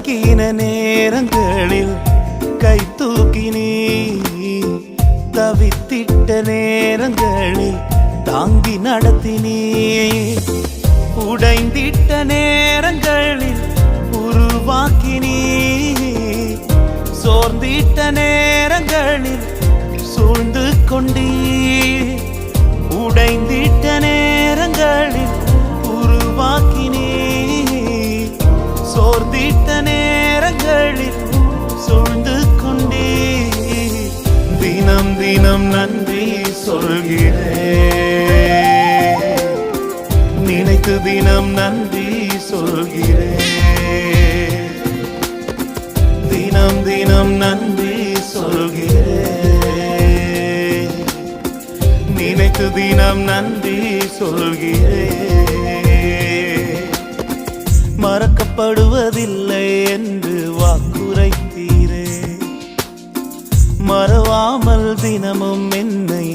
கலங்கின நேரங்களில் கை தூக்கி நீ தவித்திட்ட நேரங்களில் தாங்கி நடத்தினே உடைந்திட்ட நேரங்களில் உருவாக்கினே சோர்ந்திட்ட நேரங்களில் சூழ்ந்து கொண்டீ உடைந்திட்ட நேரங்களில் உருவாக்கினே சோர்ந்திட்ட நேரங்களில் சூழ்ந்து கொண்டே தினம் தினம் நன்றி சொல்கிறேன் நினைத்து தினம் நன்றி சொல்கிறேன் தினம் தினம் நன்றி சொல்கிறேன் நினைத்து தினம் நன்றி சொல்கிறேன் மறக்கப்படுவதில்லை என்று வாக்குரைத்தீரே மறவாமல் தினமும் என்னை